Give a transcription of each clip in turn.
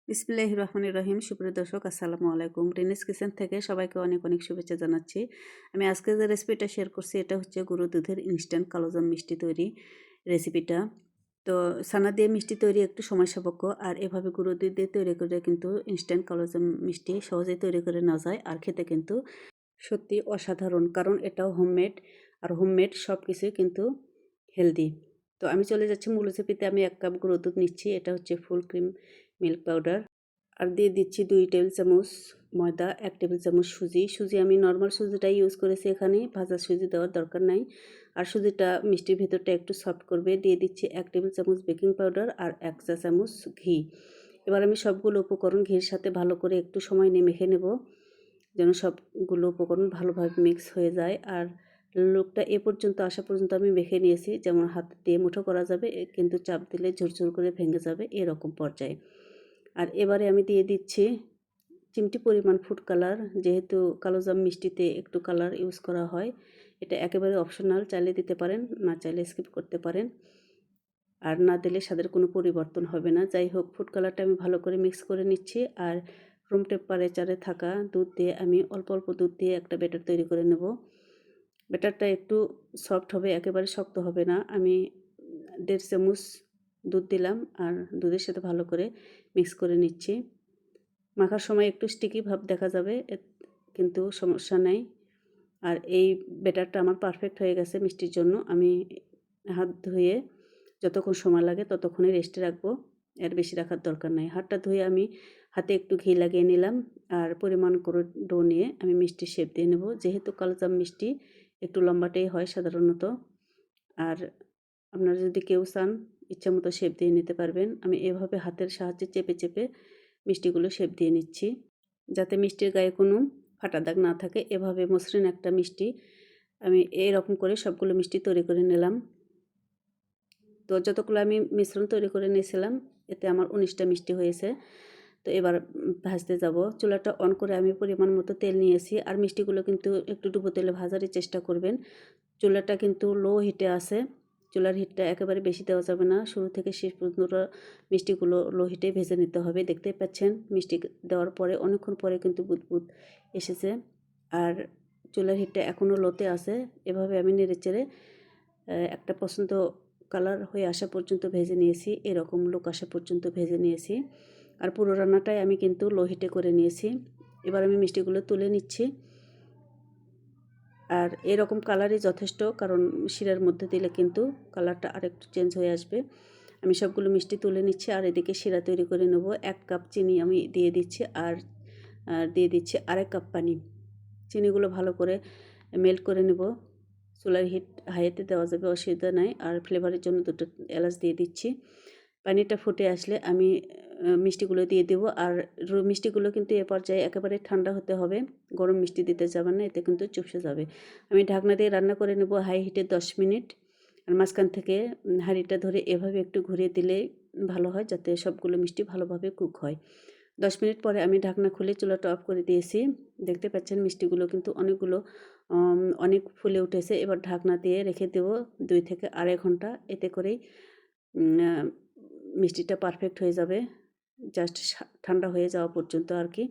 বিসমিল্লাহির রহমানির রহিম। সুপ্রিয় দর্শক, আসসালামু আলাইকুম। রিনিস কিচেন থেকে সবাইকে অনেক অনেক শুভেচ্ছা জানাচ্ছি। আমি আজকে যে রেসিপিটা শেয়ার করছি এটা হচ্ছে গরুর দুধের ইনস্ট্যান্ট কালোজাম মিষ্টি তৈরি রেসিপিটা। তো ছানা দিয়ে মিষ্টি তৈরি একটু সময় সাপেক্ষ, আর এভাবে গরুর দুধ দিয়ে তৈরি করে কিন্তু ইনস্ট্যান্ট কালোজাম মিষ্টি সহজেই তৈরি করে নেওয়া যায়, আর খেতে কিন্তু সত্যি অসাধারণ, কারণ এটাও হোমমেড, আর হোমমেড সব কিছুই কিন্তু হেলদি। তো আমি চলে যাচ্ছি মূল রেসিপিতে। আমি 1 কাপ গরুর দুধ নিচ্ছি, এটা হচ্ছে ফুল ক্রিম মিল্ক পাউডার। আর দিয়ে দিচ্ছি 2 টেবিল চামচ ময়দা, 1 টেবিল চামচ সুজি আমি নর্মাল সুজিটাই ইউজ করেছি, এখানে ভাজা সুজি দেওয়ার দরকার নাই। আর সুজিটা মিষ্টির ভিতরটা একটু সফট করবে। দিয়ে দিচ্ছি 1 টেবিল চামচ বেকিং পাউডার আর 1 চা চামচ ঘি। এবার আমি সবগুলো উপকরণ ঘির সাথে ভালো করে একটু সময় নিয়ে মেখে নেব, যেন সবগুলো উপকরণ ভালোভাবে মিক্স হয়ে যায়। আর লোকটা এ পর্যন্ত আসা পর্যন্ত আমি মেখে নিয়েছি, যেমন হাত দিয়ে মুঠো করা যাবে, কিন্তু চাপ দিলে ঝুরঝুর করে ভেঙে যাবে, এরকম পর্যায়ে। আর এবারে আমি দিয়ে দিচ্ছি চিমটি পরিমাণ ফুড কালার। যেহেতু কালোজাম মিষ্টিতে একটু কালার ইউজ করা হয়, এটা একেবারে অপশনাল, চাইলে দিতে পারেন, না চাইলে স্কিপ করতে পারেন। আর না দিলে স্বাদের কোনো পরিবর্তন হবে না। যাই হোক, ফুড কালারটা আমি ভালো করে মিক্স করে নিচ্ছি। আর রুম টেম্পারেচারে থাকা দুধ দিয়ে আমি অল্প অল্প দুধ দিয়ে একটা ব্যাটার তৈরি করে নেব। ব্যাটারটা একটু সফট হবে, একেবারে শক্ত হবে না। আমি 1.5 চামচ দুধ দিলাম, আর দুধের সাথে ভালো করে মিক্স করে নিচ্ছি। মাখার সময় একটু স্টিকি ভাব দেখা যাবে, কিন্তু সমস্যা নাই। আর এই ব্যাটারটা আমার পারফেক্ট হয়ে গেছে মিষ্টির জন্য। আমি হাত ধুয়ে যতক্ষণ সময় লাগে ততক্ষণই রেস্টে রাখবো, এর বেশি রাখার দরকার নাই। হাতটা ধুয়ে আমি হাতে একটু ঘি লাগিয়ে নিলাম, আর পরিমাণ করে ডো নিয়ে আমি মিষ্টির শেপ দিয়ে নেব। যেহেতু কালোজাম মিষ্টি একটু লম্বাটাই হয় সাধারণত, আর আপনারা যদি কেউ চান ইচ্ছা মতো শেপ দিয়ে নিতে পারবেন। আমি এভাবে হাতের সাহায্যে চেপে চেপে মিষ্টিগুলো শেপ দিয়ে নিচ্ছি, যাতে মিষ্টির গায়ে কোনো ফাটা দাগ না থাকে। এভাবে মসৃণ একটা মিষ্টি আমি এরকম করে সবগুলো মিষ্টি তৈরি করে নিলাম। তো যতগুলো আমি মিশ্রণ তৈরি করে নিয়েছিলাম, এতে আমার 19টা মিষ্টি হয়েছে। তো এবার ভাজতে যাব। চুলাটা অন করে আমি পরিমাণ মতো তেল নিয়েছি। আর মিষ্টিগুলো কিন্তু একটু ডুবো তেলে ভাজারই চেষ্টা করবেন। চুলাটা কিন্তু লো হিটে আছে, চুলার হিটটা একেবারে বেশি দেওয়া যাবে না। শুরু থেকে শেষ পর্যন্ত মিষ্টিগুলো লো হিটে ভেজে নিতে হবে। দেখতেই পাচ্ছেন মিষ্টি দেওয়ার পরে অনেকক্ষণ পরে কিন্তু বুদবুদ এসেছে, আর চুলার হিটটা এখনও লোতে আছে। এভাবে আমি নেড়েচেড়ে একটা পছন্দ কালার হয়ে আসা পর্যন্ত ভেজে নিয়েছি, এরকম লুক আসা পর্যন্ত ভেজে নিয়েছি। আর পুরো রান্নাটাই আমি কিন্তু লো হিটে করে নিয়েছি। এবার আমি মিষ্টিগুলো তুলে নিচ্ছি। আর এরকম কালারই যথেষ্ট, কারণ শিরার মধ্যে দিলে কিন্তু কালারটা আরেকটু চেঞ্জ হয়ে আসবে। আমি সবগুলো মিষ্টি তুলে নিচ্ছি, আর এদিকে শিরা তৈরি করে নেব। 1 কাপ চিনি আমি দিয়ে দিচ্ছি, আর দিয়ে দিচ্ছি আরেক কাপ পানি। চিনিগুলো ভালো করে মেল্ট করে নেব। চুলার হিট হাইতে দেওয়া যাবে, অসুবিধা নাই। আর ফ্লেভারের জন্য 2টো এলাচ দিয়ে দিচ্ছি। পানিটা ফুটে আসলে আমি মিষ্টিগুলো দিয়ে দেবো। আর মিষ্টিগুলো কিন্তু এ পর্যায়ে একেবারে ঠান্ডা হতে হবে, গরম মিষ্টি দিতে যাবেন না, এতে কিন্তু চুপসে যাবে। আমি ঢাকনা দিয়ে রান্না করে নেব হাই হিটে 10 মিনিট। আর মাঝখান থেকে হাঁড়িটা ধরে এভাবে একটু ঘুরিয়ে দিলে ভালো হয়, যাতে সবগুলো মিষ্টি ভালোভাবে কুক হয়। 10 মিনিট পরে আমি ঢাকনা খুলে চুলাটা অফ করে দিয়েছি। দেখতে পাচ্ছেন মিষ্টিগুলো কিন্তু অনেক ফুলে উঠেছে। এবার ঢাকনা দিয়ে রেখে দেব 2 থেকে আড়াই ঘন্টা। এতে করেই মিষ্টিটা পারফেক্ট হয়ে যাবে, জাস্ট ঠান্ডা হয়ে যাওয়া পর্যন্ত আর কি।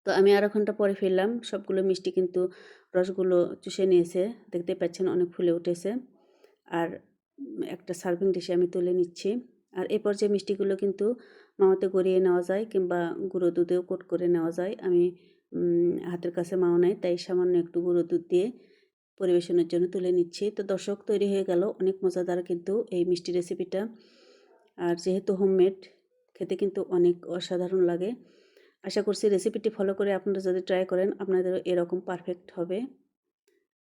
তো আমি আধা ঘন্টা পরে ফিরলাম, সবগুলো মিষ্টি কিন্তু রসগুলো চুষে নিয়েছে, দেখতে পাচ্ছেন অনেক ফুলে উঠেছে। আর একটা সার্ভিং ডিশে আমি তুলে নিচ্ছি। আর এই পর্যায়ে মিষ্টিগুলো কিন্তু মাওয়াতে গড়িয়ে নেওয়া যায়, কিংবা গুঁড়ো দুধেও কোট করে নেওয়া যায়। আমি হাতের কাছে মাও নাই, তাই সামান্য একটু গুঁড়ো দুধ দিয়ে পরিবেশনের জন্য তুলে নিচ্ছি। তো দর্শক, তৈরি হয়ে গেল অনেক মজাদার কিন্তু এই মিষ্টি রেসিপিটা। আর যেহেতু হোমমেড, খেতে কিন্তু অনেক অসাধারণ লাগে। আশা করছি রেসিপিটি ফলো করে আপনারা যদি ট্রাই করেন, আপনাদেরও এরকম পারফেক্ট হবে।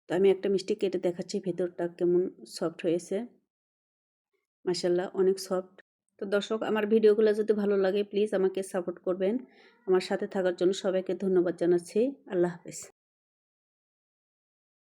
তো আমি একটা মিষ্টি কেটে দেখাচ্ছি ভেতরটা কেমন সফট হয়েছে। মাশাআল্লাহ, অনেক সফট। তো দর্শক, আমার ভিডিওগুলো যদি ভালো লাগে প্লিজ আমাকে সাপোর্ট করবেন। আমার সাথে থাকার জন্য সবাইকে ধন্যবাদ জানাচ্ছি। আল্লাহ হাফেজ।